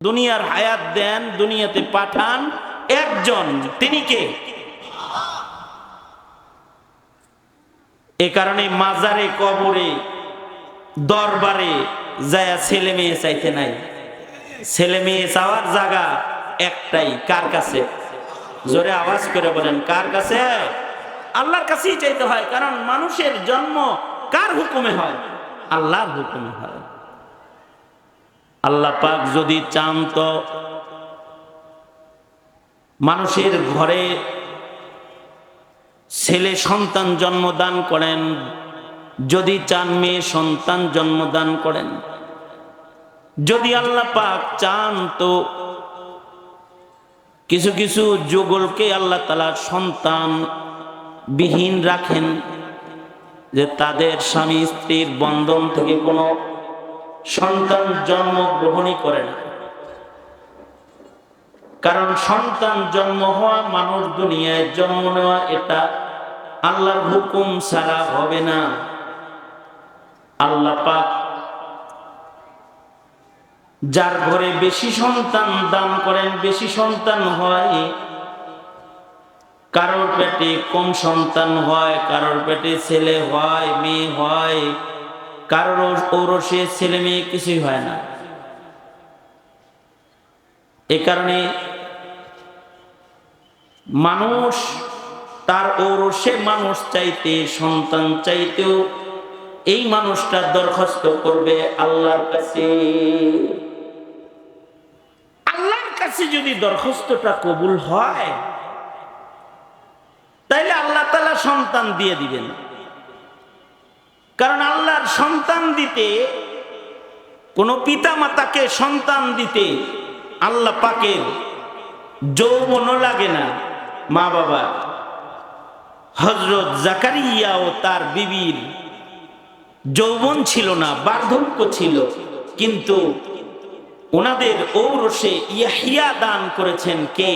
দুনিয়ার হায়াত দেন, দুনিয়াতে পাঠান একজন, তিনি কে? এ কারণে মাজারে, কবরে, দরবারে যায় ছেলে মেয়ে চাইতে নাই। ছেলে মেয়ে চাওয়ার জায়গা একটাই, কার কাছে? জোরে আওয়াজ করে বলেন, কার কাছে? আল্লাহর কাছেই চাইতে হয়। কারণ মানুষের জন্ম কার হুকুমে হয়? আল্লাহর হুকুমে হয়। আল্লাহ পাক যদি চান তো মানুষের ঘরে ছেলে সন্তান জন্মদান করেন, যদি চান মেয়ে সন্তান জন্মদান করেন। যদি আল্লাহ পাক চান তো কিছু কিছু যুগলকে আল্লাহ তাআলা সন্তান বিহীন রাখেন, যে তাদের স্বামী স্ত্রীর বন্ধন থেকে কোনো সন্তান জন্মগ্রহণই করে না। কারণ সন্তান জন্ম হওয়া, মানুষ দুনিয়ায় জন্ম নেওয়া, এটা আল্লাহর হুকুম ছাড়া হবে না। আল্লাহ পাক যার ঘরে বেশি সন্তান দান করেন, বেশি সন্তান হয়। কারোর পেটে কম সন্তান হয়, কারোর পেটে ছেলে হয়, মেয়ে হয়, কারোর ঔরসে ছেলে মেয়ে কিছুই হয় না। এ কারণে মানুষ তার ঔরসে মানুষ চাইতে, সন্তান চাইতেও এই মানুষটা দরখাস্ত করবে আল্লাহর কাছে। আল্লাহর কাছে যদি দরখাস্তটা কবুল হয়, তাইলে আল্লাহ তাআলা সন্তান দিয়ে দিবেন। কারণ আল্লাহর সন্তান দিতে, কোন পিতা মাতাকে সন্তান দিতে আল্লাহ পাকের যৌবনও লাগে না। মা বাবা হযরত জাকারিয়া ও তার বিবির যৌবন ছিল না, বার্ধক্য ছিল, কিন্তু ওনাদের ঔরসে ইয়াহিয়া দান করেছেন কে?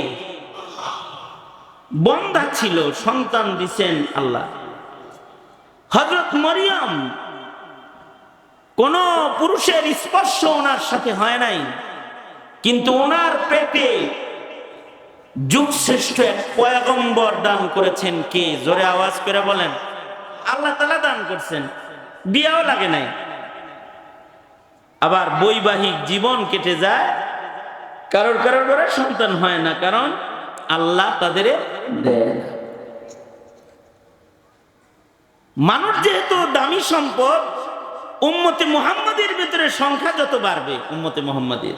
বন্ধা ছিল, সন্তান দিছেন আল্লাহ। হযরত মরিয়ম, কোন পুরুষের স্পর্শ ওনার সাথে হয় নাই, কিন্তু ওনার পেটে যুগশ্রেষ্ঠ এক পয়গম্বর দান করেছেন কে? জোরে আওয়াজ করে বলেন, আল্লাহ তাআলা দান করছেন। বিয়াও লাগে নাই। আবার বৈবাহিক জীবন কেটে যায়, কারোর কারোর ঘরে সন্তান হয় না, কারণ আল্লাহ তাদের দেয় না। মানুষ যেহেতু দামি সম্পদ, উম্মতে মুহাম্মাদের ভিতরে সংখ্যা যত বাড়বে, উম্মতে মুহাম্মাদের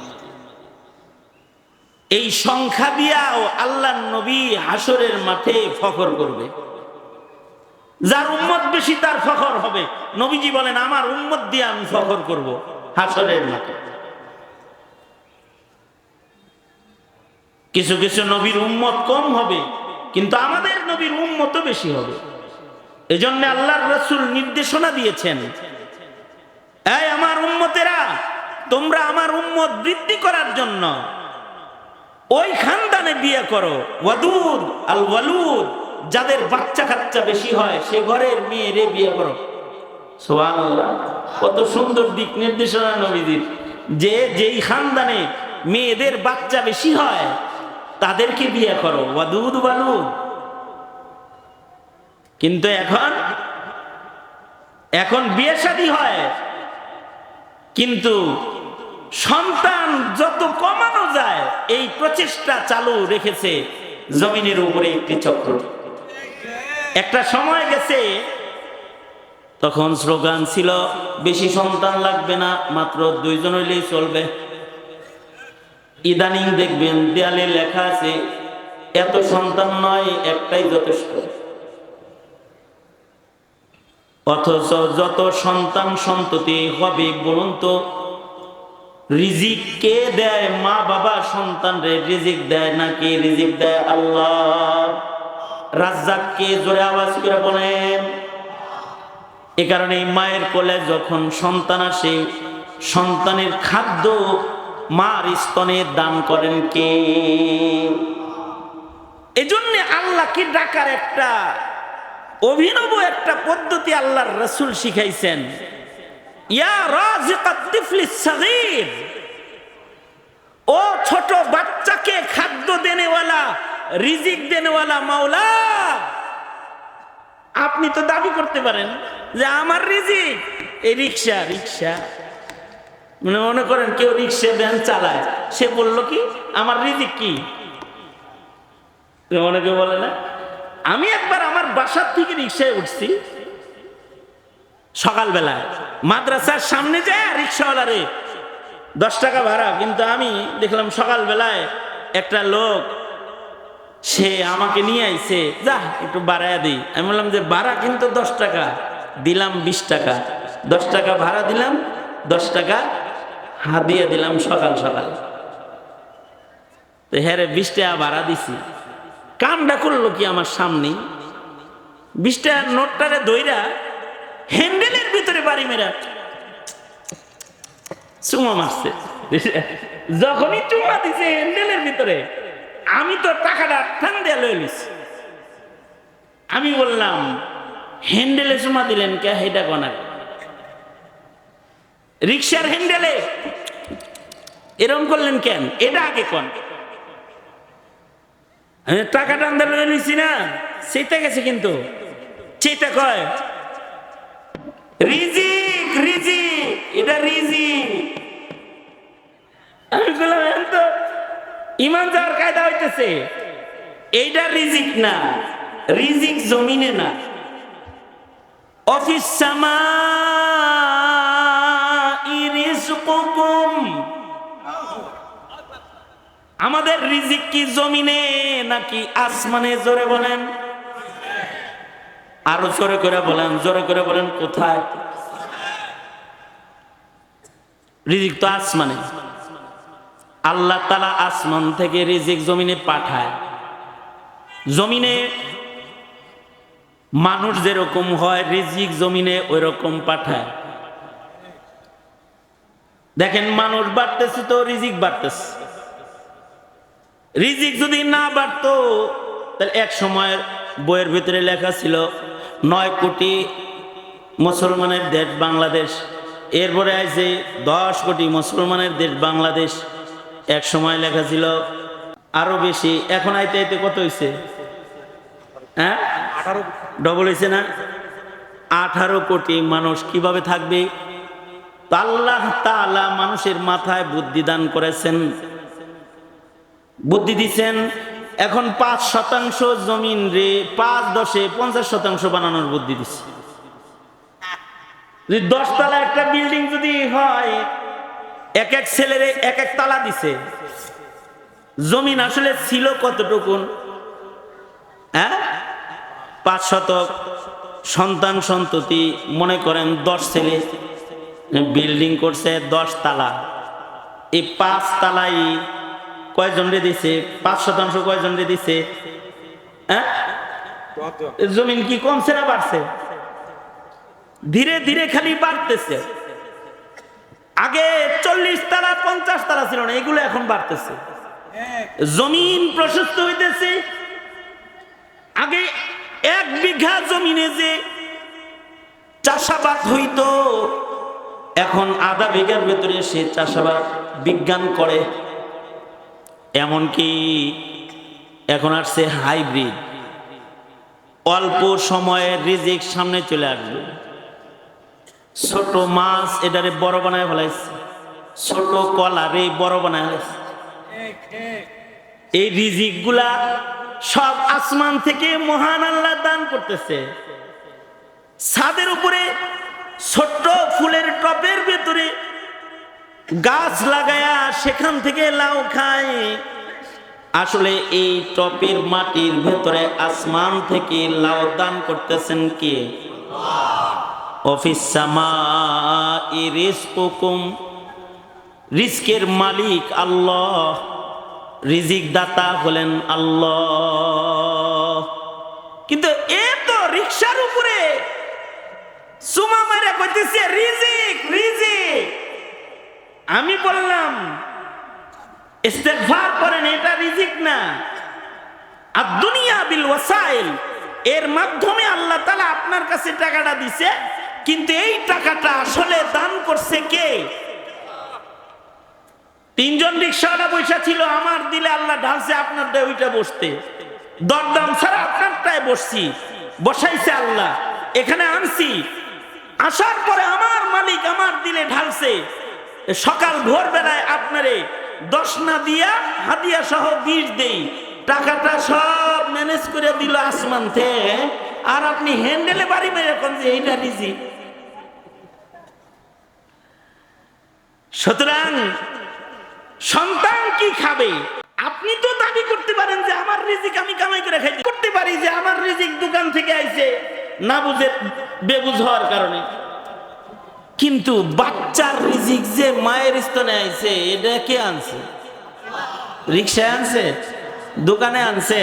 এই সংখ্যা দিয়াও আল্লাহর নবী হাসরের মাঠে ফখর করবে। যার উম্মত বেশি তার ফখর হবে। নবীজি বলেন, আমার উম্মত দিয়ে আমি ফখর করব হাসরের মাঠে। কিছু কিছু নবীর উম্মত কম হবে, কিন্তু আমাদের নবীর উম্মতও বেশি হবে। এজন্য আল্লাহর রাসূল নির্দেশনা দিয়েছেন, এই আমার উম্মতেরা, তোমরা আমার উম্মত বৃদ্ধি করার জন্য ওই খানদানে বিয়ে করো। ওয়াদুদ আল ওয়ালুদ, যাদের বাচ্চা কাচ্চা বেশি হয়, সে ঘরের মেয়েরে বিয়ে করো। সুবহানাল্লাহ, কত সুন্দর দিক নির্দেশনা নবীজির, যে যেই খানদানে মেয়েদের বাচ্চা বেশি হয় তাদেরকে বিয়ে করো। ওয়াদুদ ওয়ালুদ। কিন্তু এখন বিয়ে শাদী হয়, কিন্তু সন্তান যত কমানো যায় এই প্রচেষ্টা চালু রেখেছে জমিনের উপরে একটি চক্র। একটা সময় গেছে, তখন স্লোগান ছিল, বেশি সন্তান লাগবে না, মাত্র 2 জন হইলেই চলবে। ইদানিং দেখবেন দেয়ালে লেখা আছে, এত সন্তান নয়, একটাই যথেষ্ট। অথচ যত সন্তান সন্ততি হবে বলুন তো, রিজিক কে দেয়? মা বাবা সন্তানরে রিজিক দেয় নাকি রিজিক দেয় আল্লাহ? রাজ্জাক কে? জোরে আওয়াজ করে বলেন। এ কারণে মায়ের কোলে যখন সন্তান আসে, সন্তানের খাদ্য মার স্তনে দান করেন কে? এজন্য আল্লাহকে ডাকার একটা অভিনব একটা পদ্ধতি আল্লাহর রাসূল শিখাইছেন। ইয়া রাজিকাত তিফলিস সাগীর, ও ওয়ালা, রিজিক দেনেওয়ালা মাওলা। আপনি তো দাবি করতে পারেন যে আমার রিজিক এই রিক্সা। রিক্সা মানে মনে করেন কেউ রিক্সা ভ্যান চালায়, সে বলল কি আমার রিজিক কি? অনেকে বলে না, আমি একবার আমার বাসার থেকে রিক্সায় উঠছি সকালবেলায়, মাদ্রাসার সামনে যায় রিক্সাওয়ালারে 10 টাকা ভাড়া, কিন্তু আমি দেখলাম সকালবেলায় একটা লোক সে আমাকে নিয়ে আইছে, যা একটু বাড়াইয়া দিই। আমি বললাম যে ভাড়া কিন্তু 10 টাকা, দিলাম 20 টাকা, 10 টাকা ভাড়া দিলাম, 10 টাকা হাদিয়া দিলাম সকাল সকাল। তো হ্যাঁ রে 20 টাকা ভাড়া দিছি, কামটা করলো কি আমার সামনে 20 টাকার নোটটারে ধইরা হ্যান্ডেলের ভিতরে বাড়ি মেরা চুমা মারছে। যখনই চুমা দিছে হ্যান্ডেলের ভিতরে, আমি তো টাকাটা টান দিয়ে লয়ে নিছি। আমি বললাম হ্যান্ডেলে চুমা দিলেন কে? হেটা কোনা রিক্সার হ্যান্ডেলে এরকম করলেন কেন? এটা আগে কোন। টাকা টান দিয়ে লয়ে নিছি না, সেটা গেছে কিন্তু সেটা কয় রিজিক। রিজিক এটা রিজিক। আমি বললাম তো ইমান যাওয়ার কায়দা হইতেছে, এইটা রিজিক না, রিজিক জমিনে না। অফিস সামাই রিজকুকুম, আমাদের রিজিক কি জমিনে নাকি আসমানে? জোরে বলেন, আরো জোরে করে বলেন, জোরে করে বলেন কোথায়? রিজিক তো আসমানে। আল্লাহ তাআলা আসমান থেকে রিজিক জমিনে পাঠায়। জমিনে মানুষ যেরকম হয়, রিজিক জমিনে ওই রকম পাঠায়। দেখেন মানুষ বাড়তেছে তো রিজিক বাড়তেছে। রিজিক যদি না বাড়তো তাহলে এক সময়ের বইয়ের ভিতরে লেখা ছিল 9 কোটি মুসলমানের দেশ বাংলাদেশ, এরপরে আছে 10 কোটি মুসলমানের দেশ বাংলাদেশ। এক সময় লেখা ছিল আরো বেশি, এখন আইতে আইতে কত হয়েছে? হ্যাঁ, ডবল হয়েছে না? 18 কোটি মানুষ কিভাবে থাকবে? আল্লাহ তাআলা মানুষের মাথায় বুদ্ধি দান করেছেন, বুদ্ধি দিচ্ছেন। এখন 5% জমিন রে 5-10-এ 50% বানানোর বুদ্ধি দিচ্ছে। যদি 10 তলা একটা বিল্ডিং যদি হয়, এক এক ছেলের এক এক তালা দিছে, জমিন আসলে ছিল কতটুকুন? হ্যাঁ, 5 শতক। সন্তান সন্ততি মনে করেন 10 ছেলে, বিল্ডিং করছে 10 তালা। এই 5 তালাই কয়জন রে দিছে? 5% কয়জন রে দিছে? হ্যাঁ, জমিন কি কমছে না বাড়ছে? ধীরে ধীরে খালি বাড়তেছে। আগে 40 তালা 50 তালা ছিল না, এগুলো এখন বাড়তেছে। জমিন প্রশস্ত হইতেছে। আগে 1 বিঘা জমিনে যে চাষাবাদ হইতো, এখন আধা বিঘার ভেতরে সে চাষাবাদ বিজ্ঞান করে। এমনকি এখন আসছে হাইব্রিড, অল্প সময়ে রিজিক সামনে চলে আসবে। ছোট মাছ এটারে বড় বানায় ফেলাইছে, ছোট কলারে বড় বানায় ফেলাইছে। এই রিজিক গুলা সব আসমান থেকে মহান আল্লাহ দান করতেছে। ছাদের উপরে ছোট্ট ফুলের টবের ভেতরে গাছ লাগায়া সেখান থেকে লাউ খায়। আসলে এই টবের মাটির ভেতরে আসমান থেকে লাউ দান করতেছেন কে? অফিস সামাই রিজকুকুম, রিজকের মালিক আল্লাহ, রিজিক দাতা হলেন আল্লাহ। কিন্তু এ তো রিকশার উপরে সুমা মারা কইতেছে রিজিক রিজিক। আমি বললাম ইস্তেগফার করেন, এটা রিজিক না। আর দুনিয়া বিল ওয়াসাইল, এর মাধ্যমে আল্লাহ তাআলা আপনার কাছে টাকাটা দিছে, কিন্তু এই টাকাটা আসলে দান করছে কে? 3 জন রিকশাওয়ালা পয়সা ছিল, আমার দিলে আল্লাহ আল্লাহ ঢালছে আপনারটা ওইটা বসতে, দরদাম ছাড়া আপনারটায় বসছি, বসাইছে আল্লাহ, এখানে আনছি, আসার পরে আমার মালিক আমার দিলে ঢালছে। সকাল ভোরবেলায় আপনারে 10 না দিয়া হাদিয়া সহ 20 দেই, টাকাটা সব ম্যানেজ করে দিল আসমান থেকে, আর আপনি হ্যান্ডেলে বাড়ি মেরে কোন যে এইটা রিজিক। সুতরাং সন্তান কি খাবে? আপনি তো দাবি করতে পারেন যে আমার রিজিক আমি কামাই করে খাইতে করতে পারি, যে আমার রিজিক দোকান থেকে আইছে না বুঝে বেবুঝ হওয়ার কারণে, কিন্তু বাচ্চার রিজিক যে মায়ের স্তনে আইছে এটা কে আনছে? রিক্সায় আনছে? দোকানে আনছে?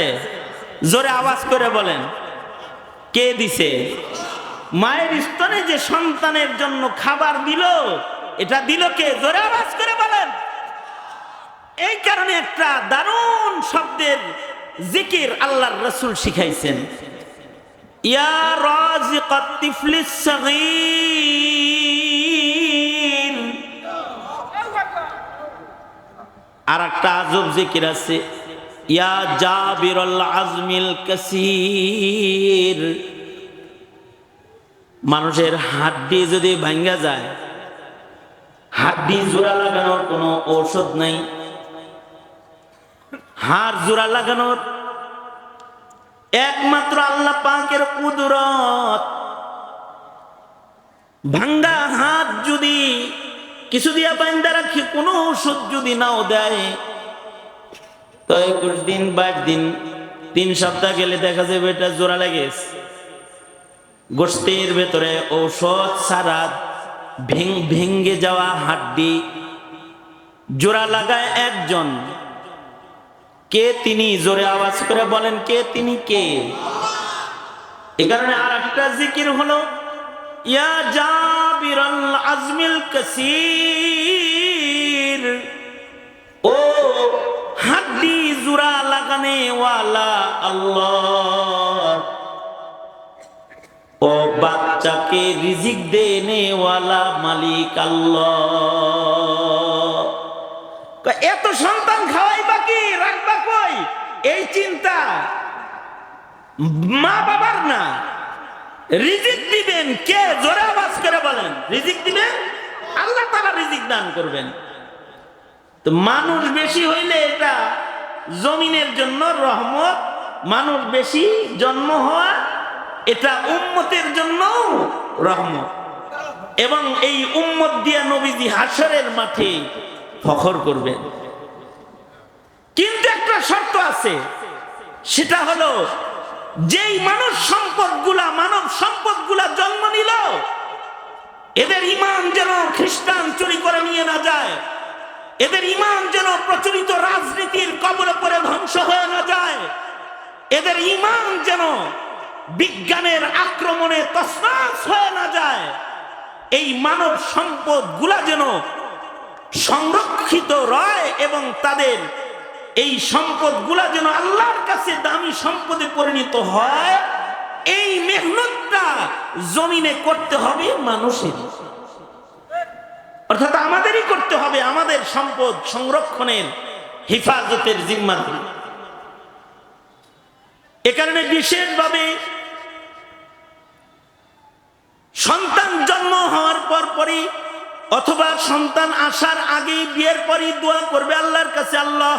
জোরে আওয়াজ করে বলেন কে দিছে? মায়ের স্তনে যে সন্তানের জন্য খাবার দিল, এটা দিল কে? জোরে আওয়াজ করে বলেন। এই কারণে একটা দারুণ শব্দের জিকির আল্লাহর রাসূল শিখাইছেন, ইয়া রাজিকাত তিফলিস সাগীর। আর একটা আজব জিকির আছে, ইয়া জাবিরুল আজমিল কাসীর। মানুষের হাড্ডি যদি ভাঙ্গা যায়, হাড্ডি জোড়া লাগানোর কোনো ঔষধ নাই, হাড় জোড়া লাগানোর একমাত্র আল্লাহ পাকের কুদরত। ভাঙ্গা হাত যদি কিছু দিয়া বান্ধা রাখি, কোনো ওষুধ যদি নাও দেয়, তো 21 দিন 22 দিন 3 সপ্তাহ গেলে দেখা যাবে এটা জোড়া লেগেছে। গোষ্ঠীর ভেতরে ঔষধ ছাড়া ভেঙ্গে যাওয়া হাড্ডি জোড়া লাগায় একজন, কে তিনি? জোরে আওয়াজ করে বলেন কে তিনি? কে? এই কারণে আর একটা জিকির হলো, ইয়া জাবিরুল আজমিল কাসীর। ও হাড্ডি জোড়া লাগানে ওয়ালা আল্লাহ, ও বাচ্চাকে রিজিক দেনে ওয়ালা মালিক আল্লাহ। এত সন্তান খাওয়াইবা কি, রাখবা কই, এই চিন্তা মা বাবার না। রিজিক দিবেন কে? জোরে আওয়াজ করে বলেন রিজিক দিবেন আল্লাহ তাআলা, রিজিক দান করবেন। তো মানুষ বেশি হইলে এটা জমিনের জন্য রহমত, মানুষ বেশি জন্ম হওয়া এটা উম্মতের জন্য রহমত, এবং এই উম্মত দিয়া নবীজি হাশরের মাঠে ফখর করবেন। কিন্তু একটা শর্ত আছে, সেটা হলো যেই মানব সম্পদগুলা জন্ম নিল, এদের ঈমান যেন খ্রিস্টান চুরি করে নিয়ে না যায়, এদের ঈমান যেন প্রচলিত রাজনীতির কবলে পড়ে ধ্বংস হয়ে না যায়, এদের ঈমান যেন বিজ্ঞানের আক্রমণে তছনছ হয়ে না যায়। এই মানব সম্পদগুলা যেন সংরক্ষিত রয় এবং তাদের এই সম্পদগুলা যেন আল্লাহর কাছে দামি সম্পদে পরিণত হয়, এই মেহনতটা জমিনে করতে হবে মানুষের, অর্থাৎ আমাদেরই করতে হবে। আমাদের সম্পদ সংরক্ষণের হেফাজতের জিম্মাদারি। এ কারণে বিশেষভাবে সন্তান জন্ম হওয়ার পরই অথবা সন্তান আসার আগে, বিয়ের পরই দোয়া করবে আল্লাহর কাছে, আল্লাহ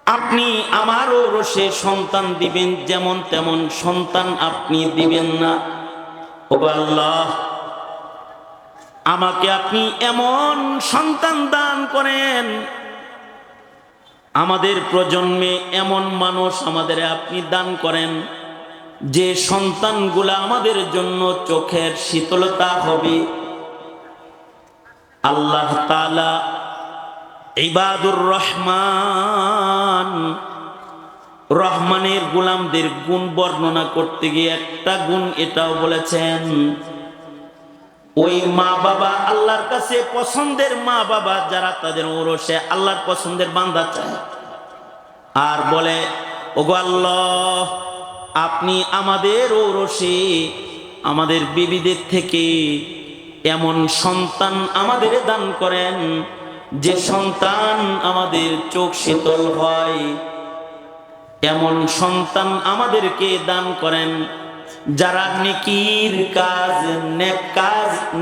আপনি আমারও রসে সন্তান দিবেন, যেমন তেমন সন্তান আপনি দিবেন না। ও আল্লাহ আমাকে আপনি এমন সন্তান দান করেন, আমাদের প্রজন্মে এমন মানুষ আমাদের আপনি দান করেন, যে সন্তানগুলা আমাদের জন্য চোখের শীতলতা হবে। আল্লাহ তাআলা ইবাদুর রহমান, রহমানের গোলামদের গুণ বর্ণনা করতে গিয়ে একটা গুণ এটাও বলেছেন, ওই মা বাবা আল্লাহর কাছে পছন্দের মা বাবা যারা তাদের ওরসে আল্লাহর পছন্দের বান্দা চায়, আর বলে ওগো আল্লাহ আপনি আমাদের ওরসে আমাদের বিবিদের থেকে এমন সন্তান আমাদের দান করেন যে সন্তান আমাদের চোখ শীতল হয়, এমন সন্তান আমাদেরকে দান করেন যারা নেকির কাজ,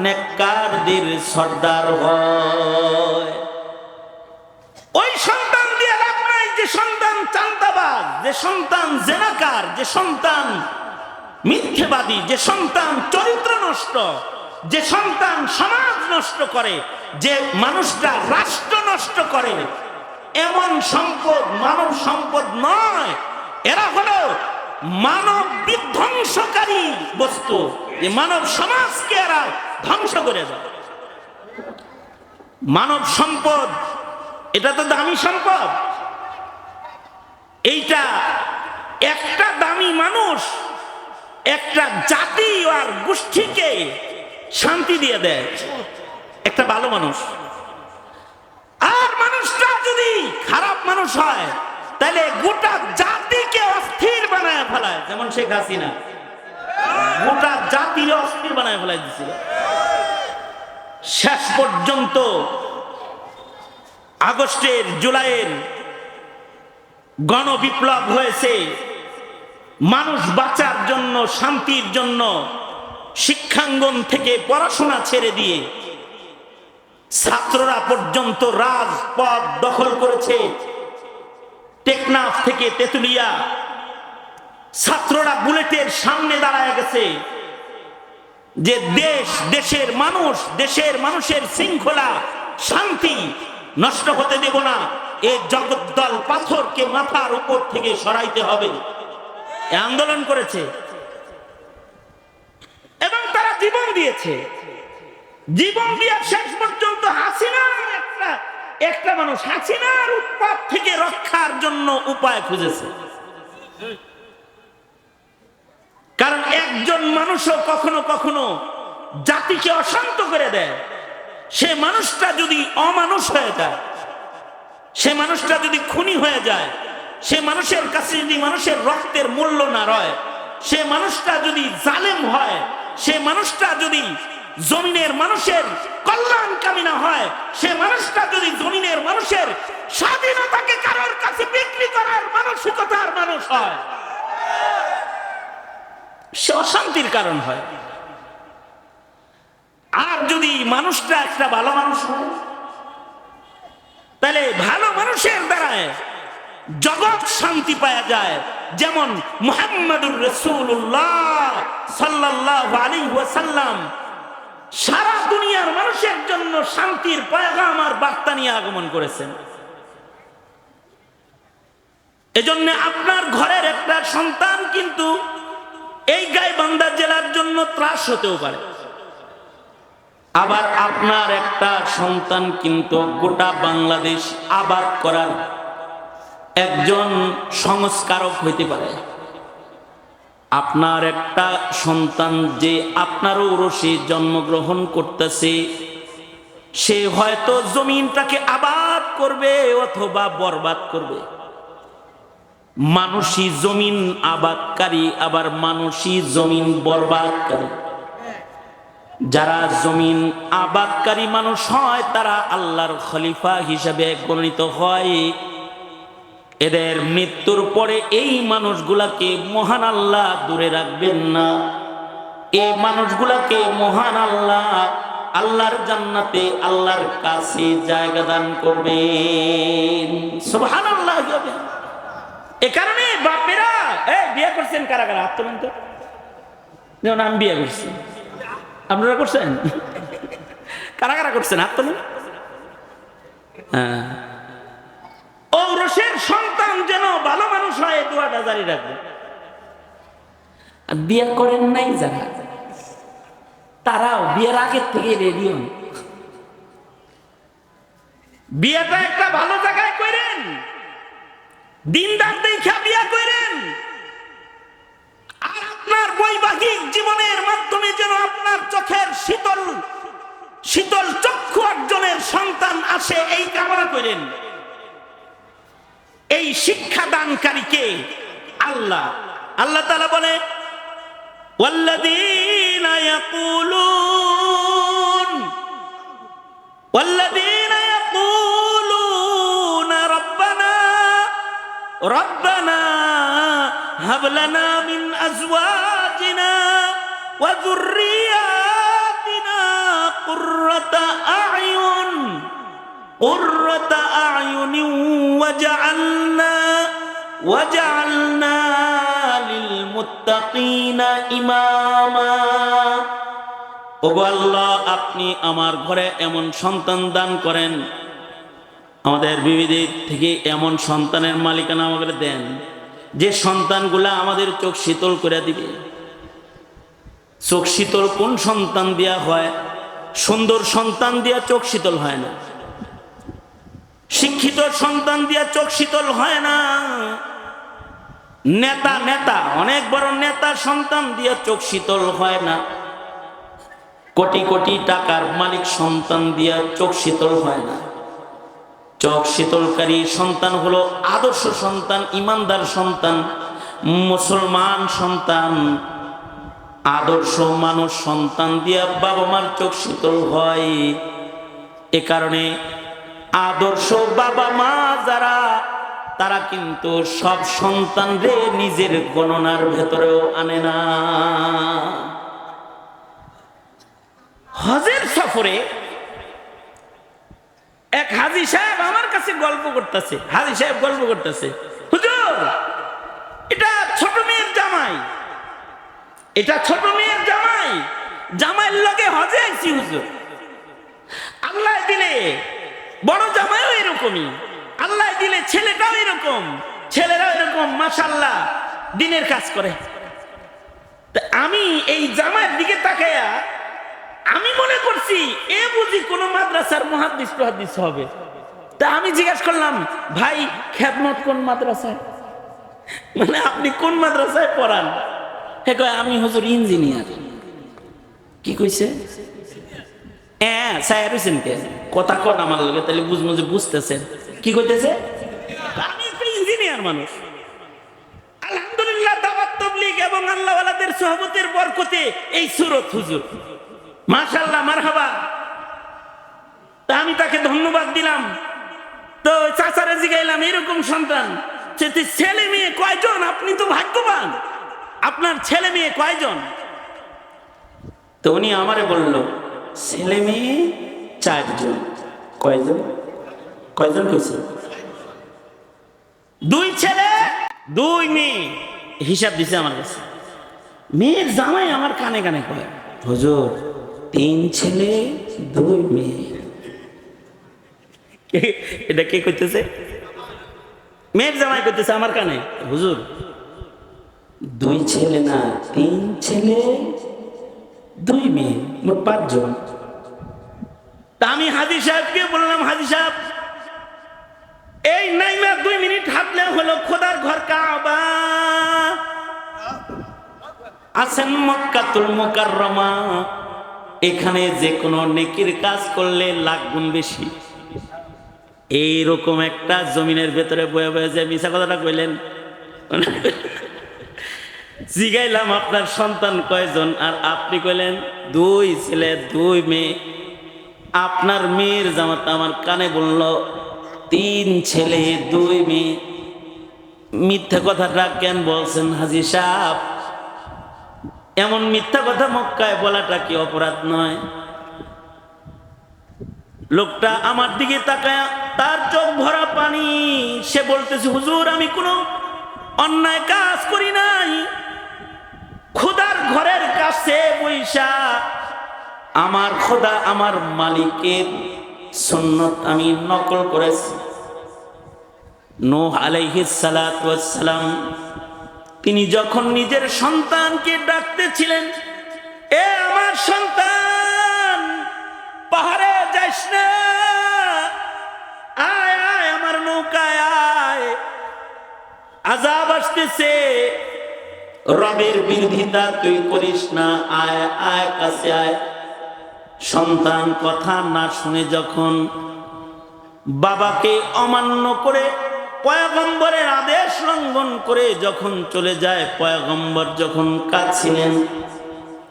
নেককারদের সর্দার হয়। ওই সন্তান দিয়ে লাভ নাই যে সন্তান চাঁদাবাজ, যে সন্তান জেনাকার, যে সন্তান মিথ্যেবাদী, যে সন্তান চরিত্র নষ্ট, যে সন্তান সমাজ নষ্ট করে, যে মানুষটা রাষ্ট্র নষ্ট করে, এমন সম্পদ মানব সম্পদ নয়। এরা হলো মানব বিধ্বংসকারী বস্তু, যে মানব সমাজকে এরা ধ্বংস করে দেয়। মানব সম্পদ এটা তো দামি সম্পদ। এইটা একটা দামি মানুষ একটা জাতি আর গোষ্ঠীকে শান্তি দিয়ে দেয়, একটা ভালো মানুষ। আর মানুষটা যদি খারাপ মানুষ হয় তাহলে গোটা জাতিকে অস্থির বানায় ফেলায়, যেমন শেখ হাসিনা গোটা জাতির অস্থির বানায় ফেলাই দিছিল। শেষ পর্যন্ত আগস্টের জুলাইয়ের গণবিপ্লব হয়েছে মানুষ বাঁচার জন্য, শান্তির জন্য। শিক্ষাঙ্গন থেকে পড়াশোনা ছেড়ে দিয়ে ছাত্ররা পর্যন্ত রাজপথ দখল করেছে। টেকনাফ থেকে তেতুলিয়া ছাত্ররা বুলেটের সামনে দাঁড়ায় গেছে যে দেশের মানুষের শৃঙ্খলা শান্তি নষ্ট হতে দেব না, এই জগদ্দল পাথরকে মাথার উপর থেকে সরাইতে হবে। আন্দোলন করেছে এবং তারা জীবন দিয়েছে। জীবন দিয়ে শেষ পর্যন্ত হাসিনার একটা মানুষ হাসিনার উৎপাত থেকে রক্ষার জন্য উপায় খুঁজেছে। কারণ একজন মানুষও কখনো কখনো জাতিকে অশান্ত করে দেয়। সে মানুষটা যদি অমানুষ হয়ে যায়, সে মানুষটা যদি খুনি হয়ে যায়, সে মানুষের কাছে যদি মানুষের রক্তের মূল্য না রয়, সে মানুষটা যদি জালেম হয়, সে মানুষটা যদি জমিনের মানুষের কল্যাণকামী না হয়, সে মানুষটা যদি জমিনের মানুষের স্বাধীনতাকে কারোর কাছে বিক্রি করার মানসিকতার মানুষ হয়, সে অশান্তির কারণ হয়। আর যদি মানুষটা একটা ভালো মানুষ হয়, তাহলে ভালো মানুষের দ্বারায় জগৎ শান্তি পাওয়া যায়। যেমন মুহাম্মদুর রাসূলুল্লাহ সাল্লাল্লাহু আলাইহি ওয়াসাল্লাম সারা দুনিয়ার মানুষের জন্য শান্তির পয়গাম আর বার্তা নিয়ে আগমন করেছেন। এজন্য আপনার ঘরের একটা সন্তান কিন্তু এই গাইবান্ধা জেলার জন্য ত্রাস হতেও পারে, আবার আপনার একটা সন্তান কিন্তু গোটা বাংলাদেশ আবাদ করার একজন সংস্কারক হইতে পারে। আপনার একটা সন্তান যে আপনার ঔরসে জন্মগ্রহণ করতেছে, সে হয়তো জমিনটাকে আবাদ করবে অথবা বরবাদ করবে। মানুষই জমিন আবাদকারী, আবার মানুষই জমিন বরবাদকারী। যারা জমিন আবাদকারী মানুষ হয় তারা আল্লাহর খলিফা হিসাবে গণিত হয়। এদের মৃত্যুর পরে এই মানুষগুলাকে মহান আল্লাহ দূরে রাখবেন না। এই মানুষগুলাকে মহান আল্লাহ আল্লাহর জান্নাতে আল্লাহর কাছে জায়গা দান করবেন। সুবহানাল্লাহ। এ কারণে বাপেরা বিয়ে করছেন কারা কারা হাত তোলেন তো। যেমন আমি বিয়ে করছি, আপনারা করছেন? কারা কারা করছেন হাত তোলেন। হ্যাঁ, ঔরসের সন্তান যেন ভালো মানুষ হয়, দোয়াটা জারি রাখবে। আর বিয়ে করেন নাই যারা, তারাও বিয়ের আগের থেকে রেডি হন। বিয়েটা একটা ভালো জায়গায় করেন, দিনদার দেখা বিয়ে করেন। আর আপনার বৈবাহিক জীবনের মাধ্যমে যেন আপনার চোখের শীতল চক্ষু অর্জনের সন্তান আসে, এই কামনা করেন। এই শিক্ষা দানকারীকে আল্লাহ তাআলা বলে ওয়াল্লাযীনা ইয়াকুলুন ইয়াকুলুনা রব্বানা রব্বানা হাব লানা মিন আজওয়াজিনা ওয়া যুররিয়াতিনা কুররাতা আ'য়ুন ওয়াজআলনা লিল মুত্তাকিনা ইমামা। ওগো আল্লাহ, আপনি আমার ঘরে এমন সন্তান দান করেন, আমাদের বিবিদের থেকে এমন সন্তানের মালিকানা আমাদের দেন যে সন্তানগুলা আমাদের চোখ শীতল করে দিবে। চোখ শীতল কোন সন্তান দিয়া হয়? সুন্দর সন্তান দিয়া চোখ শীতল হয় না, শিক্ষিত সন্তান দিয়া চোখ শীতল হয় না, নেতা অনেক বড় নেতা সন্তান দিয়া চোখ শীতল হয় না, কোটি কোটি টাকার মালিক সন্তান দিয়া চোখ শীতল হয় না। চোখ শীতলকারী সন্তান হলো আদর্শ সন্তান, ইমানদার সন্তান, মুসলমান সন্তান, আদর্শ মানুষ সন্তান দিয়া বাবা মার চোখ শীতল হয়। এ কারণে আদর্শ বাবা মা যারা, তারা কিন্তু সব সন্তানদের নিজের গণনার ভেতরেও আনে না। হজের সফরে এক হাজী সাহেব আমার কাছে গল্প করতেছে। হাজী সাহেব গল্প করতেছে, হুজুর এটা ছোট মেয়ের জামাই, এটা ছোট মেয়ের জামাই, জামাইয়ের লগে হজে আইছি হুজুর। আল্লাহ দিলে বড় জামাইও এরকমই, আল্লাহ দিলে ছেলেটাও এরকম, ছেলেরাও এরকম মাশাআল্লাহ দিনের কাজ করে। আমি এই জামাইয়ের দিকে তাকায়া আমি মনে করছি এ বুঝি কোন মাদ্রাসার মুহাদ্দিস টুহাদ্দিস হবে। তা আমি জিজ্ঞাসা করলাম, ভাই খেদমত কোন মাদ্রাসায়, মানে আপনি কোন মাদ্রাসায় পড়ান? হে কয় আমি হুজুর ইঞ্জিনিয়ার। কি কইছে? স্যার হইছেন কে? কথা কন আমার লগে, তাহলে বুঝবো যে বুঝতেছেন। কি কইতেছে? আমি একটা ইঞ্জিনিয়ার মানুষ। আলহামদুলিল্লাহ, দাওয়াত তাবলীগ এবং আল্লাহওয়ালাদের সোহবতের বরকতে এই সূরত হুজুর, মাশাআল্লাহ মারহাবা। তা আমি তাকে ধন্যবাদ দিলাম। তো চাচারে জিগাইলাম, এরকম সন্তান ছেলে মেয়ে কয়জন? আপনি তো ভাগ্যবান, আপনার ছেলে মেয়ে কয়জন? তো উনি আমারে বলল, ছেলে মেয়ে 4 জন। কয়জন? কয়জন কইছে? 2 ছেলে 2 মেয়ে, হিসাব দিছে আমার কাছে। মেয়ের জামাই আমার কানে কানে কয়, হুজুর 3 ছেলে 2 মেয়ে। এটা কে কইতেছে? মেয়ের জামাই কইতেছে আমার কানে, হুজুর 2 ছেলে না 3 ছেলে 2 মেয়ে, মোট 5 জন। তা আমি হাজী সাহেবকে বললাম, হাজী সাহেব এই নাইমা 2 মিনিট হাঁটলে হলো খোদার ঘর কাবা, আছেন মক্কাতুল মুকাররমা, এখানে যে কোনো নেকির কাজ করলে লাখ গুণ বেশি। এইরকম একটা জমিনের ভেতরে বয়ে বয়ে যে মিছা কথাটা কইলেন। জিগাইলাম আপনার সন্তান কয়জন? আর আপনি কইলেন 2 ছেলে 2 মেয়ে। আপনার মেয়ের জামাতা আমার কানে বলল 3 ছেলে 2 মেয়ে। মিথ্যা কথাটা কেন বলছেন হাজী সাহেব? এমন মিথ্যা কথা মক্কায় বলাটা কি অপরাধ নয়? লোকটা আমার দিকে তাকায়, তার চোখ ভরা পানি। সে বলতেছে, হুজুর আমি কোনো অন্যায় কাজ করি নাই, খোদার ঘরের কাছে বৈশা আমার খোদা আমার মালিকের সুন্নত আমি নকল করেছি। নূহ আলাইহিস সালাতু ওয়াস সালাম তিনি যখন নিজের সন্তানকে ডাকতেছিলেন, এ আমার সন্তান পাহাড়ে যাইস না, আয় আয় আমার নৌকায় আয়, আযাব আসতেছে, রবের বিরোধিতা তুই করিস না, আয় আয় কাছে আয়। সন্তান কথা না শুনে যখন বাবাকে অমান্য করে পয়গম্বরের আদেশ লঙ্ঘন করে যখন চলে যায়, পয়গম্বর যখন কাঁদছিলেন,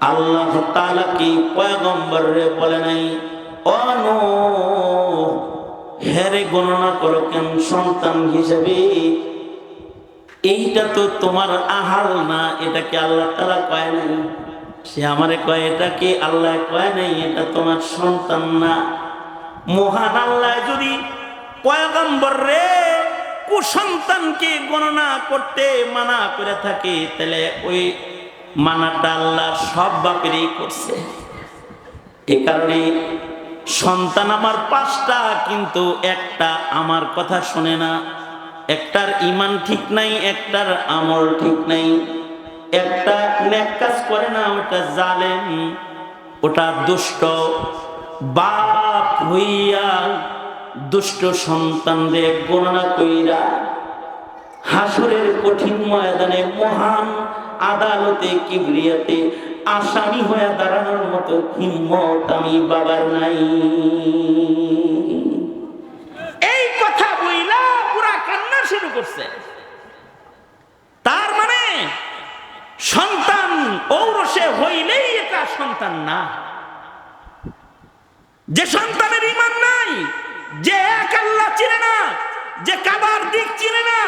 আল্লাহ তাআলা কি পয়গম্বরে বলে নাই, ও নূহ হ্যারে গণনা করো কেন সন্তান হিসেবে? এইটা তো তোমার আহাল না, এটাকে আল্লাহ তাআলা কয় নাই। সে আমারে কয় এটাকে আল্লাহ কয় নাই, এটা তোমার সন্তান না। মহান আল্লাহ যদি পয়গম্বর রে কুসন্তানকে গণনা করতে মানা করে থাকে, তাহলে ওই মানাটা আল্লাহ সব বাপেরই করছে। এ কারণে সন্তান আমার 5টা, কিন্তু একটা আমার কথা শোনে না। একটার ঈমান ঠিক নাই, একটার আমল ঠিক নাই। একটা নেক কাজ করে না, ওটা জালেম, ওটা দুষ্ট। বাপ হইয়া দুষ্ট সন্তানদের গণনা কইরা হাসরের কঠিন ময়দানে মহান আদালতে কিবরিয়াতে আসামি হয়ে দাঁড়ানোর মতো হিম্মত আমি বাবার নাই। এই কথা বইলা পুরা কান্না শুরু করছে। তার মানে সন্তান ঔরসে হইলেই এটা সন্তান না। যে সন্তানের ঈমান নাই, যে এক আল্লাহ চিনে না, যে কাবার দিক চিনে না,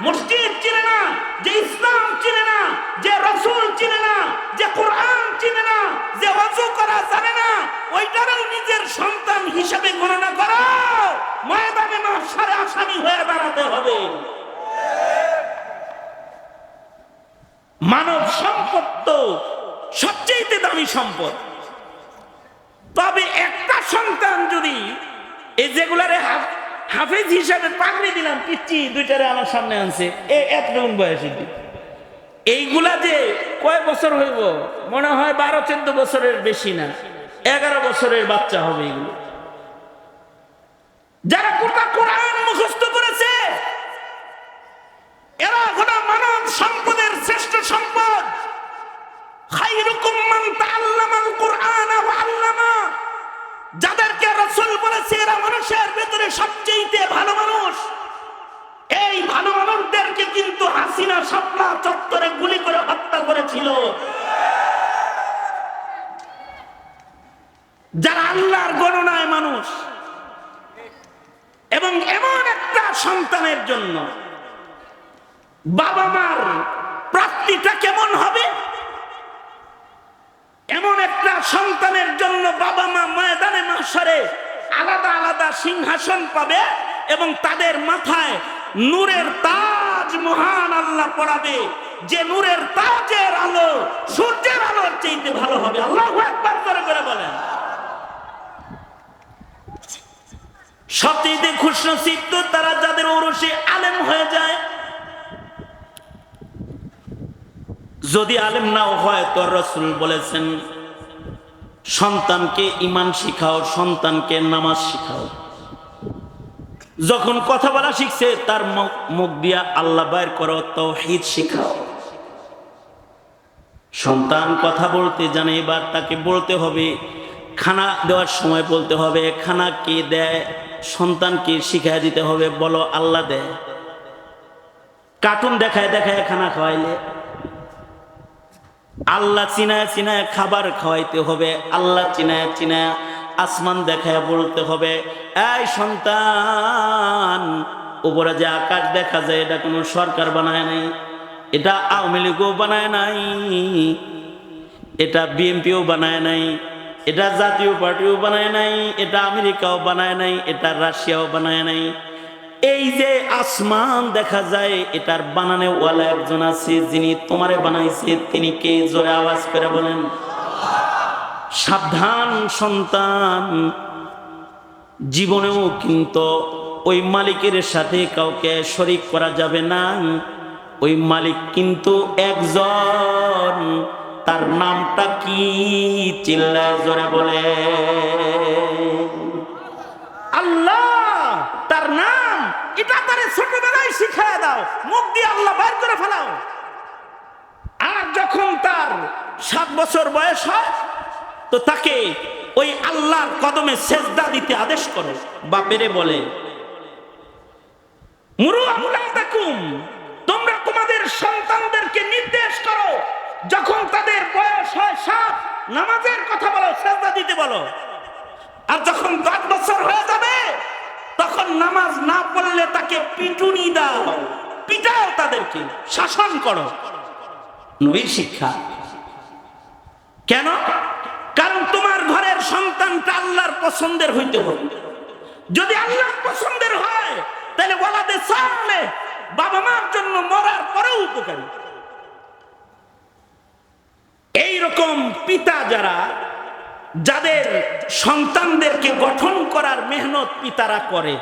মসজিদ চিনে না, যে ইসলাম চিনে না, যে রাসূল চিনে না, যে কোরআন চিনে না, যে ওযু করা জানে না, ওইটারও নিজের সন্তান হিসেবে গণনা করো, ময়দানে মাহশারে আসামি হয়ে দাঁড়াতে হবে। মানব সম্পদ তো সবচেয়ে দামি সম্পদ। তবে একটা সন্তান যদি এই যেগুলারে হাফেজ হিসাবে পাগড়ি দিলাম, পিচ্ছি 2টারে আমার সামনে আনছে, এতটুকু বয়সে এইগুলা যে কয় বছর হইব, মনে হয় 12-14 বছরের বেশি না, 11 বছরের বাচ্চা হবে এগুলো। যারা কোরআন মুখস্থ করেছে এরা হলো মানব সম্পদের শ্রেষ্ঠ সম্পদ। খায়রুকুম মান তাআল্লামাল কুরআন ওয়া আল্লামা, যাদেরকে রাসূল বলেছে এরা মানুষের ভিতরে সবচেয়ে ভালো মানুষ। এই ভালো মানুষদেরকে কিন্তু হাসিনা শাপলা চত্বরে গুলি করে হত্যা করেছিল। যারা আল্লাহর গণনায় মানুষ, এবং এমন একটা সন্তানের জন্য বাবা মার প্রাপ্তিটা কেমন হবে? এমন একটা সন্তানের জন্য বাবা মা ময়দানে মাহশারে আলাদা আলাদা সিংহাসন পাবে এবং তাদের মাথায় নূরের তাজ মহান আল্লাহ পরাবে, যে নূরের তাজের আলো সূর্যের আলোর চাইতে ভালো হবে। আল্লাহু আকবার করে বলেন। সবচেয়ে খুশনসিব তো তারা যাদের ওরসে আলেম হয়ে যায়। যদি আলেম নাও হয় তো রাসূল বলেছেন সন্তানকে ঈমান শিখাও, সন্তানকে নামাজ শিখাও। যখন কথা বলা শিখছে তার মুখ দিয়া আল্লাহ বাইর করো, তাওহীদ শিখাও। সন্তান কথা বলতে জানে, এবার তাকে বলতে হবে, খানা দেওয়ার সময় বলতে হবে খানা কে দেয়, সন্তানকে শিখাই দিতে হবে, বলো আল্লাহ দেয়। কার্টুন দেখায় দেখায় খানা খাওয়াইলে আল্লাহ চিনায় চিনায় খাবার খাওয়াইতে হবে, আল্লাহ চিনায় চিনায় আসমান দেখায় বলতে হবে এই সন্তান, উপরে যে আকাশ দেখা যায় এটা কোনো সরকার বানায় নাই, এটা আওয়ামী লীগও বানায় নাই, এটা বিএনপিও বানায় নাই, এটা জাতীয় পার্টিও বানায় নাই, এটা আমেরিকাও বানায় নাই, এটা রাশিয়াও বানায় নাই। এই যে আসমান দেখা যায় এটার বানানে ওয়ালা একজন আছে, যিনি তোমারে বানাইছে, তিনি কে? জোরে আওয়াজ করে বলেন। সাবধান সন্তান, জীবনেও কিন্তু ওই মালিকের সাথে কাউকে শরীক করা যাবে না। ওই মালিক কিন্তু একজন, তার নামটা কি? চিল্লায় জোরে বলে আল্লাহ। তার নাম এটা তারে ছোটবেলায় শিখায় দাও, মুখ দিয়ে আল্লাহ বাইর করে ফেলাও। আর যখন তার 7 বছর বয়স হয় তো তাকে ওই আল্লাহর কদমে সেজদা দিতে আদেশ করো। বাপেরে বলে মুরু আওলাদাকুম, তোমরা তোমাদের সন্তানদেরকে নির্দেশ করো যখন তাদের বয়স হয় 7 নামাজের কথা বলো, সেজদা দিতে বলো। আর যখন 10 বছর হয়ে যাবে তখন যখন নামাজ না পড়লে তাকে পিটুনি দাও, পিটাও, তাদেরকে শাসন করো। নবীর শিক্ষা। কেন? কারণ তোমার ঘরের সন্তানটা আল্লাহর পছন্দের হইতে হবে। যদি আল্লাহর পছন্দের হয় তাহলে ওয়ালাদে সালেহ, বাবা মার জন্য মরার পরেও উপকারী। এইরকম পিতা যারা, যাদের সন্তানদেরকে গঠন করার মেহনত পিতারা করে,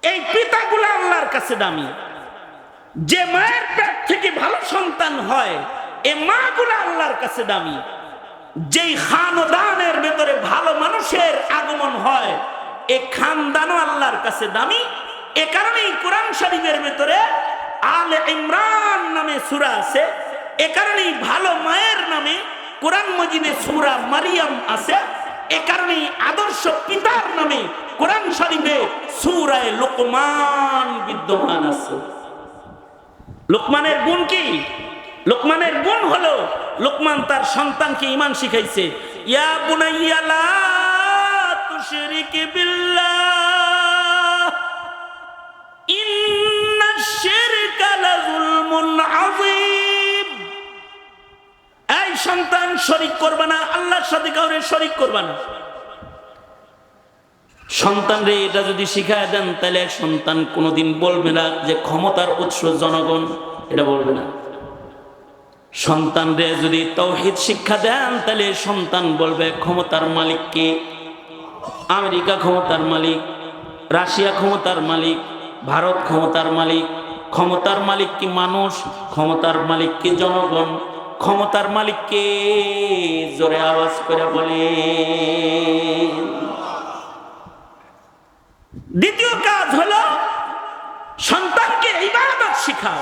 এই পিতাগুলো আল্লাহর কাছে দামি। যে মায়ের পেট থেকে ভালো সন্তান হয়, এই মাগুলো আল্লাহর কাছে দামি। যেই খানদানের ভেতরে ভালো মানুষের আগমন হয়, এই খানদানও আল্লাহর কাছে দামি। এ কারণেই কোরআন শরীফের ভেতরে আলে ইমরান নামে সূরা আছে। এ কারণেই ভালো মায়ের নামে কোরআন মজিদে সূরা মারিয়াম আছে। এ কারণেই আদর্শ পিতার নামে কোরআন শরীফে সূরা লোকমান বিদ্যমান আছে। লোকমানের গুণ কি? লোকমানের গুণ হলো, লোকমান তার সন্তানকে ঈমান শিখাইছে। ইয়া বুনাইয়া লা তুশরিক বিল্লাহ ইন্নাশ শিরকা লাযুলমুন আযীম। এই সন্তান, শরীক করবা না, আল্লাহর সাথে কাউরে শরীক করবা না। সন্তানরে এটা যদি শিখায় দেন, তাহলে সন্তান কোনোদিন বলবে না যে ক্ষমতার উৎস জনগণ, এটা বলবে না। সন্তানরে যদি তাওহীদ শিক্ষা দেন, তাহলে সন্তান বলবে ক্ষমতার মালিক কে? আমেরিকা ক্ষমতার মালিক, রাশিয়া ক্ষমতার মালিক, ভারত ক্ষমতার মালিক। ক্ষমতার মালিক কি মানুষ? ক্ষমতার মালিক কি জনগণ? ক্ষমতার মালিক কে? জোরে আওয়াজ করে বলে। দ্বিতীয় কাজ হলো সন্তানকে ইবাদত শিখাও,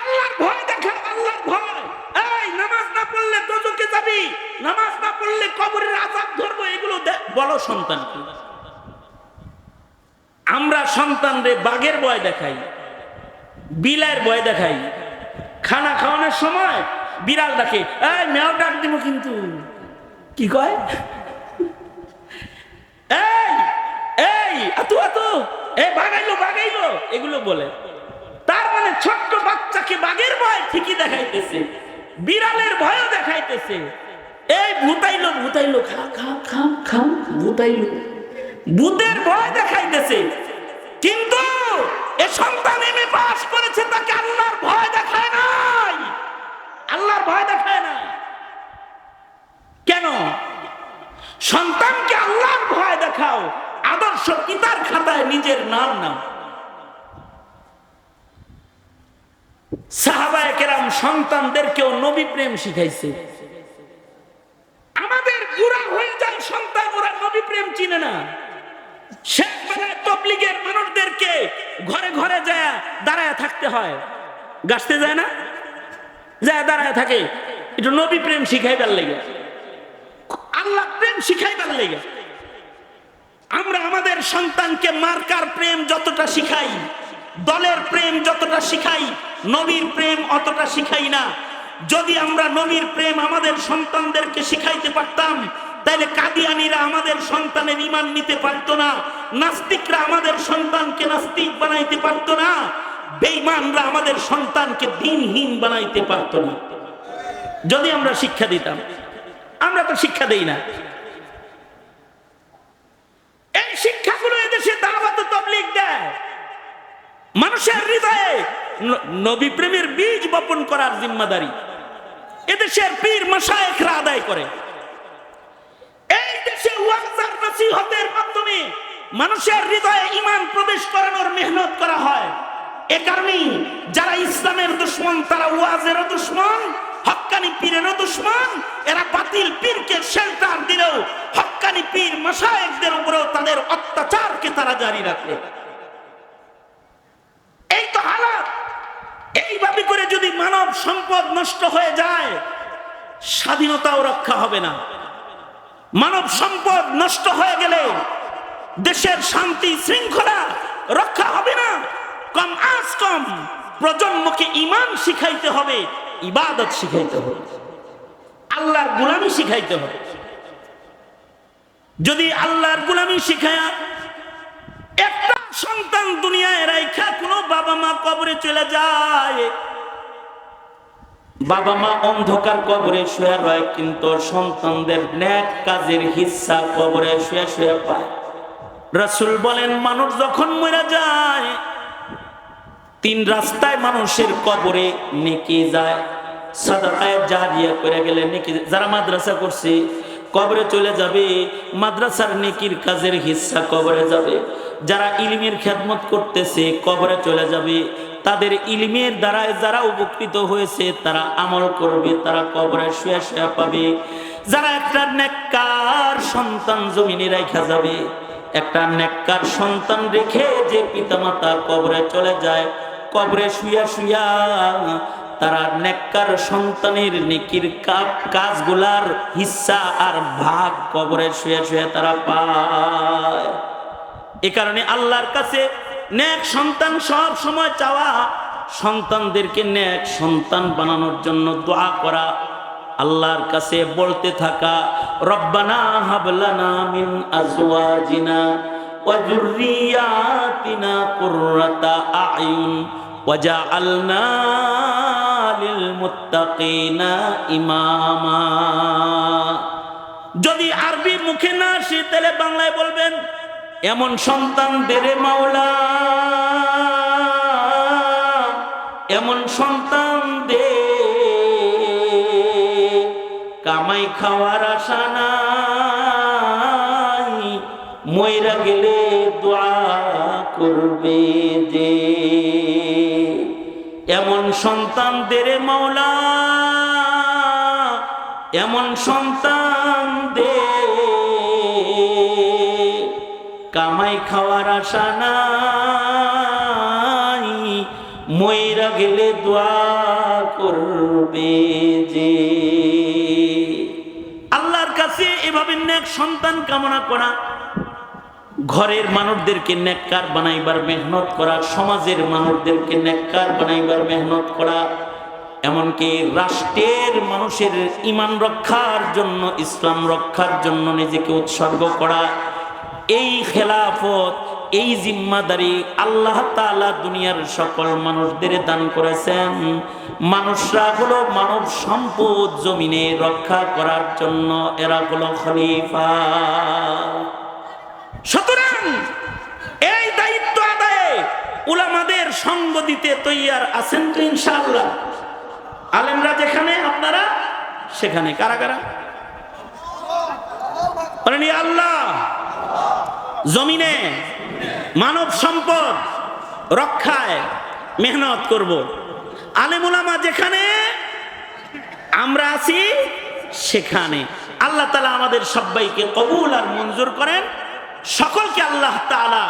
আল্লাহর ভয় দেখাও। আল্লাহর ভয়। এই নামাজ না পড়লে দোজখে যাবি, নামাজ না পড়লে কবরের আযাব ধরবো, এগুলো বলো সন্তানকে। আমরা সন্তানরে বাঘের ভয় দেখাই, বিলের ভয় দেখাই। খানা খাওয়ানোর সময় বিড়াল ডাকে, এই মেও ডাক দিব কিন্তু। কি কয়? এই এই আতু আতু, এই বাগাইলো বাগাইলো, এগুলো বলে। তার মানে ছোট্ট বাচ্চাকে বাঘের ভয় ঠিকই দেখাইতেছে, বিড়ালের ভয়ও দেখাইতেছে। এই ভূতাইলো ভূতাইলো, খা খা খা খা, ভূতাইলো, ভূতের ভয় দেখাইতেছে। কিন্তু এ সন্তান এমএ পাস করেছে, তাকে আল্লাহর ভয় দেখায় নাই, আল্লাহর ভয় দেখায় নাই। কেন? সন্তানকে আল্লাহর ভয় দেখাও, আদর্শ পিতার খাতায় নিজের নাম নাও। সাহাবায়ে কেরাম সন্তানদেরকেও নবী প্রেম শিখাইছে। আমাদের বুড়া হয়ে যায় সন্তান, ওরা নবী প্রেম চিনে না। শেখ বেলায় তবলিগের মানুষদেরকে ঘরে ঘরে যায় দাঁড়ায় থাকতে হয়, গাছতে যায় না, যায় দাঁড়ায় থাকে, একটু নবী প্রেম শিখাইবার লেগে, আল্লাহ প্রেম শিখাইবার লেগে। আমরা আমাদের সন্তানকে মার্কার প্রেম যতটা শিখাই, দলের প্রেম যতটা শিখাই, নবীর প্রেম অতটা শিখাই না। যদি আমরা নবীর প্রেম আমাদের সন্তানদেরকে শিখাইতে পারতাম, তাহলে কাদিয়ানীরা আমাদের সন্তানের ঈমান নিতে পারতো না, নাস্তিকরা আমাদের সন্তানকে নাস্তিক বানাইতে পারতো না, বেঈমানরা আমাদের সন্তানকে দ্বীনহীন বানাইতে পারতো না। যদি আমরা শিক্ষা দিতাম, আমরা তো শিক্ষা দেই না। এই শিক্ষাগুলো এদেশে দাওয়াত ও তাবলীগ দেয়, মানুষের হৃদয়ে নবী প্রেমের বীজ বপন করার জিম্মাদারি এদেশের পীর মাশায়েখরা আদায় করে। এই দেশে ওয়াজ আর নসিহতের মাধ্যমে মানুষের হৃদয়ে ঈমান প্রবেশ করানোর মেহনত করা হয়। এ কারণেই যারা ইসলামের দুশমন, তারা ওয়াজেরও দুশমন, হক্কানি পীরেরও দুশমন। এরা বাতিল পীরকে শেল্টার দিলেও হক্কানি পীর মাশায়েখদের উপরেও তাদের অত্যাচারকে তারা জারি রাখে। এই তো হালাত। এইভাবে করে যদি মানব সম্পদ নষ্ট হয়ে যায়, স্বাধীনতাও রক্ষা হবে না। মানব সম্পদ নষ্ট হয়ে গেলে দেশের শান্তি শৃঙ্খলা রক্ষা হবে না। কম আজ কম প্রজন্মকে ঈমান শিখাইতে হবে, ইবাদত শিখাইতে হবে, আল্লাহর গোলামি শিখাইতে হবে। যদি আল্লাহর গোলামি শিখায়া একটা সন্তান দুনিয়ায় রাইখা কোনো বাবা মা কবরে চলে যায়, বাবা মা অন্ধকার কবরে শুয়ে রয়, কিন্তু সন্তানদের নেক কাজের হিস্সা কবরে শুয়ে শুয়ে পায়। রাসূল বলেন, মানুষ যখন মরে যায়, তিন রাস্তায় মানুষের কবরে নেকি যায়। সাদাকায়ে জারিয়া করে গেলে নেকি, যারা মাদ্রাসা করছে কবরে চলে যাবে, মাদ্রাসার নেকির কাজের হিস্সা কবরে যাবে। যারা ইলমের খেদমত করতেছে কবরে চলে যাবে, তাদের ইলমের দ্বারায় যারা উপকৃত হয়েছে তারা আমল করবে, তারা কবরে শুয়ে শুয়ে পাবে। যারা একটা নেককার সন্তান জমিনে রেখে যাবে, একটা নেককার সন্তান রেখে যে পিতামাতা কবরে চলে যায়, কবরে শুয়া শুয়া তারা নেককার সন্তানের নেকির কাজগুলার হিস্সা আর ভাগ কবরে শুয়ে শুয়ে তারা পায়। এ কারণে আল্লাহর কাছে নেক সন্তান সব সময় চাওয়া, সন্তানদেরকে নেক সন্তান বানানোর জন্য দোয়া করা, আল্লাহর কাছে বলতে থাকা, রব্বানা হাবলানা মিন আজওয়াজিনা ওয়া যুররিয়াতিনা কুররাতা আয়ুন ওয়াজআলনা লিল মুত্তাকিনা ইমামা। যদি আরবি মুখে না আসে তাহলে বাংলায় বলবেন, এমন সন্তান দেরে মাওলা, এমন সন্তান দে কামাই খাওয়ার আশা নাই, মইরা গেলে দোয়া করবে যে। এমন সন্তান দেরে মাওলা, এমন সন্তান দে কামাই খাওয়ার আশা নাই, মইরা গেলে দোয়া করবে যে। আল্লাহর কাছে এভাবে নেক সন্তান কামনা করা, ঘরের মানুষদেরকে নেককার বানাইবার মেহনত করা, সমাজের মানুষদেরকে নেককার বানাইবার মেহনত করা, এমনকি রাষ্ট্রের মানুষের ঈমান রক্ষার জন্য, ইসলাম রক্ষার জন্য নিজেকে উৎসর্গ করা, এই খেলাফত, এই জিম্মাদারি আল্লাহ তাআলা দুনিয়ার সকল মানুষদের দান করেছেন। মানুষরা হলো মানব সম্পদ জমিনে রক্ষা করার জন্য, এরা হলো খলিফা। সুতরাং এই দায়িত্ব আদায়ে উলামাদের সঙ্গ দিতে তৈয়ার আছেন তো ইনশাআল্লাহ? আলেমরা যেখানে আপনারা সেখানে। কারা কারা বলেন আল্লাহ? জমিনে মানব সম্পদ রক্ষায় মেহনত করব। আলেম উলামা যেখানে, আমরা আছি সেখানে। আল্লাহ তাআলা আমাদের সবাইকে কবুল আর মঞ্জুর করেন। সকলকে আল্লাহ তাআলা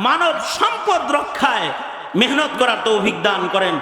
মানব সম্পদ রক্ষায় মেহনত করার তৌফিক দান করেন।